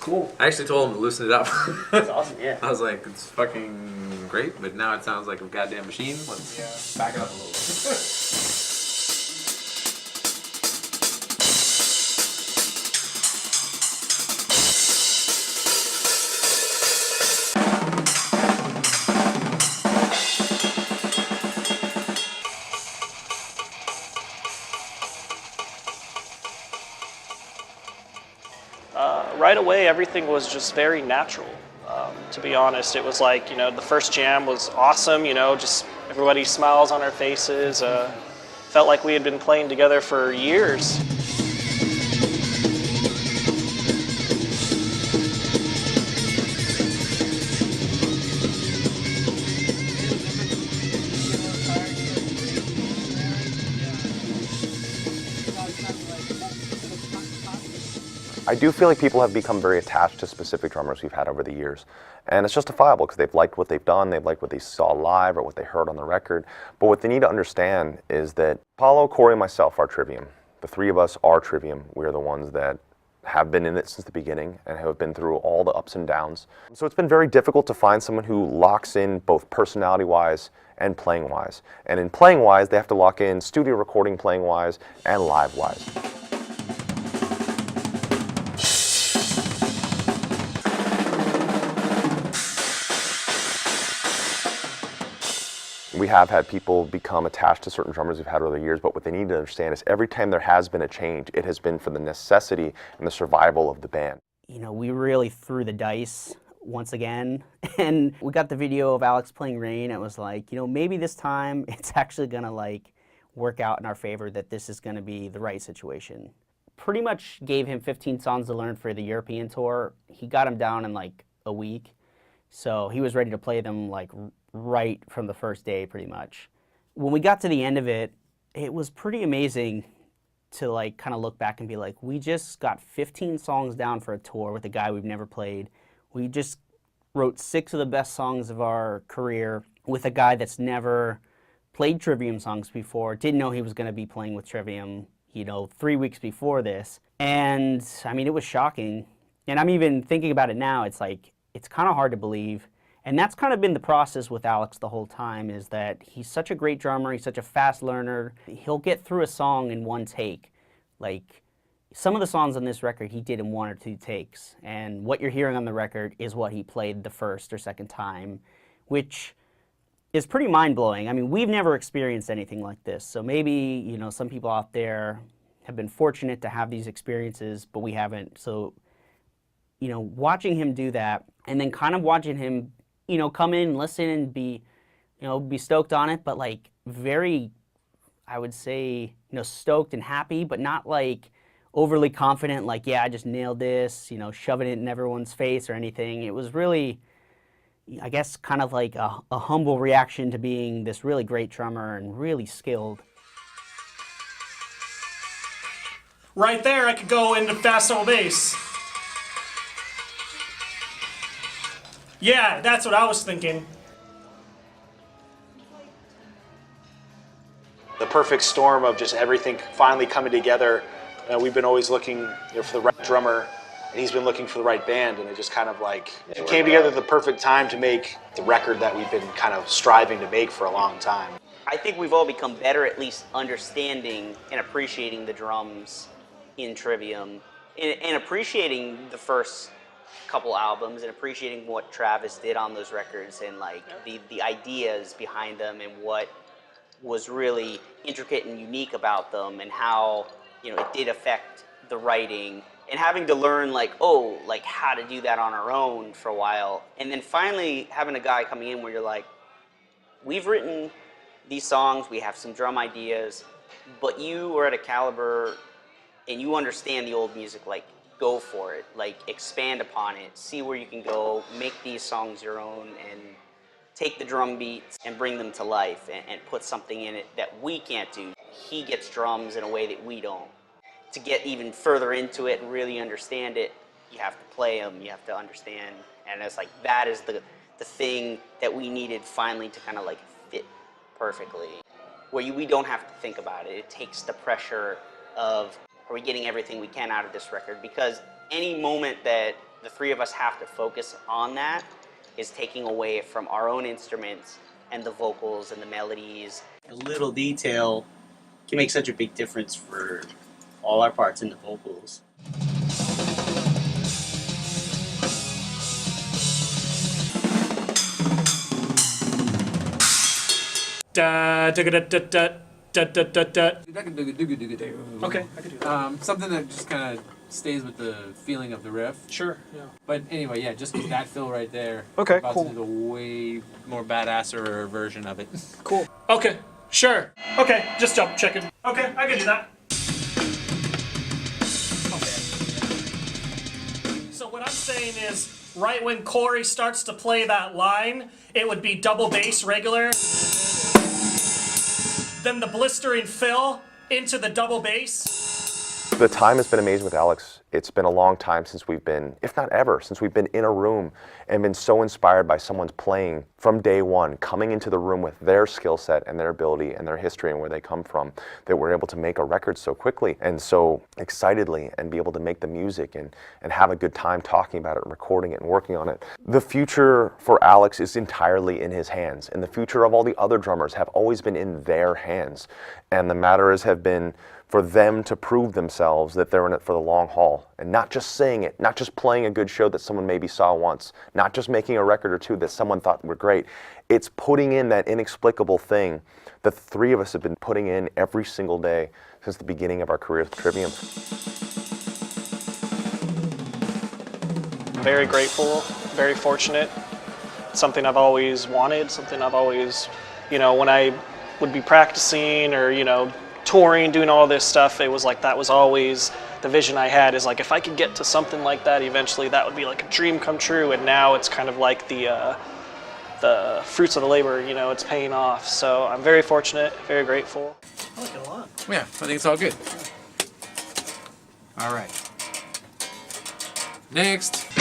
Cool. I actually told him to loosen it up. That's awesome, yeah. I was like, it's fucking great, but now it sounds like a goddamn machine. Let's back it up a little bit. Right away, everything was just very natural. To be honest, it was like, you know, the first jam was awesome, you know, just everybody smiles on our faces. Felt like we had been playing together for years. I do feel like people have become very attached to specific drummers we've had over the years. And it's justifiable because they've liked what they've done, they've liked what they saw live or what they heard on the record. But what they need to understand is that Paulo, Corey, and myself are Trivium. The three of us are Trivium. We are the ones that have been in it since the beginning and have been through all the ups and downs. So it's been very difficult to find someone who locks in both personality-wise and playing-wise. And in playing-wise, they have to lock in studio recording playing-wise and live-wise. We have had people become attached to certain drummers we've had over the years, but what they need to understand is every time there has been a change, it has been for the necessity and the survival of the band. You know, we really threw the dice once again, and we got the video of Alex playing Rain. It was like, you know, maybe this time it's actually gonna like work out in our favor, that this is gonna be the right situation. Pretty much gave him 15 songs to learn for the European tour. He got him down in like a week, so he was ready to play them like right from the first day, pretty much. When we got to the end of it, it was pretty amazing to like kind of look back and be like, we just got 15 songs down for a tour with a guy we've never played. We just wrote 6 of the best songs of our career with a guy that's never played Trivium songs before, didn't know he was going to be playing with Trivium, you know, 3 weeks before this. And I mean, it was shocking. And I'm even thinking about it now, it's like, it's kind of hard to believe. And that's kind of been the process with Alex the whole time, is that he's such a great drummer, he's such a fast learner. He'll get through a song in one take. Like, some of the songs on this record he did in 1 or 2 takes. And what you're hearing on the record is what he played the first or second time, which is pretty mind-blowing. I mean, we've never experienced anything like this. So maybe, you know, some people out there have been fortunate to have these experiences, but we haven't. So, you know, watching him do that, and then kind of watching him, you know, come in, listen, and be, you know, be stoked on it, but like very, I would say, you know, stoked and happy, but not like overly confident, like, yeah, I just nailed this, you know, shoving it in everyone's face or anything. It was really, I guess, kind of like a humble reaction to being this really great drummer and really skilled. Right there, I could go into fast double bass. Yeah, that's what I was thinking. The perfect storm of just everything finally coming together. We've been always looking, you know, for the right drummer, and he's been looking for the right band, and it just kind of like, it came together at the perfect time to make the record that we've been kind of striving to make for a long time. I think we've all become better at least understanding and appreciating the drums in Trivium, and appreciating the first couple albums, and appreciating what Travis did on those records, and like the ideas behind them, and what was really intricate and unique about them, and how, you know, it did affect the writing, and having to learn like, oh, like how to do that on our own for a while, and then finally having a guy coming in where you're like, we've written these songs, we have some drum ideas, but you are at a caliber and you understand the old music, like, go for it, like, expand upon it, see where you can go, make these songs your own, and take the drum beats and bring them to life, and put something in it that we can't do. He gets drums in a way that we don't. To get even further into it and really understand it, you have to play them, you have to understand, and it's like, that is the thing that we needed finally to kind of like fit perfectly, where we don't have to think about it. It takes the pressure of, are we getting everything we can out of this record? Because any moment that the three of us have to focus on that is taking away from our own instruments and the vocals and the melodies. A little detail can make such a big difference for all our parts in the vocals. Da da da da da da da da da. Okay, I could do that. Something that just kind of stays with the feeling of the riff. Sure. Yeah. But anyway, yeah, just that fill right there. Okay, about cool. to do the way more badasser version of it. Cool. Okay. Sure. Okay. Just double checking. Okay, I can do that. Okay. So what I'm saying is, right when Corey starts to play that line, it would be double bass regular. Then the blistering fill into the double bass. The time has been amazing with Alex. It's been a long time since we've been, if not ever, since we've been in a room and been so inspired by someone's playing from day one, coming into the room with their skill set and their ability and their history and where they come from, that we're able to make a record so quickly and so excitedly and be able to make the music and have a good time talking about it and recording it and working on it. The future for Alex is entirely in his hands, and the future of all the other drummers have always been in their hands. And the matter have been for them to prove themselves that they're in it for the long haul and not just saying it, not just playing a good show that someone maybe saw once, not just making a record or two that someone thought were great. It's putting in that inexplicable thing the three of us have been putting in every single day since the beginning of our careers with Trivium. Very grateful, very fortunate. Something I've always wanted, something I've always, you know, when I would be practicing or, you know, touring, doing all this stuff, it was like that was always the vision I had, is like if I could get to something like that eventually, that would be like a dream come true. And now it's kind of like the fruits of the labor, you know, it's paying off. So I'm very fortunate, very grateful. I like it a lot. Yeah, I think it's all good. All right. Next.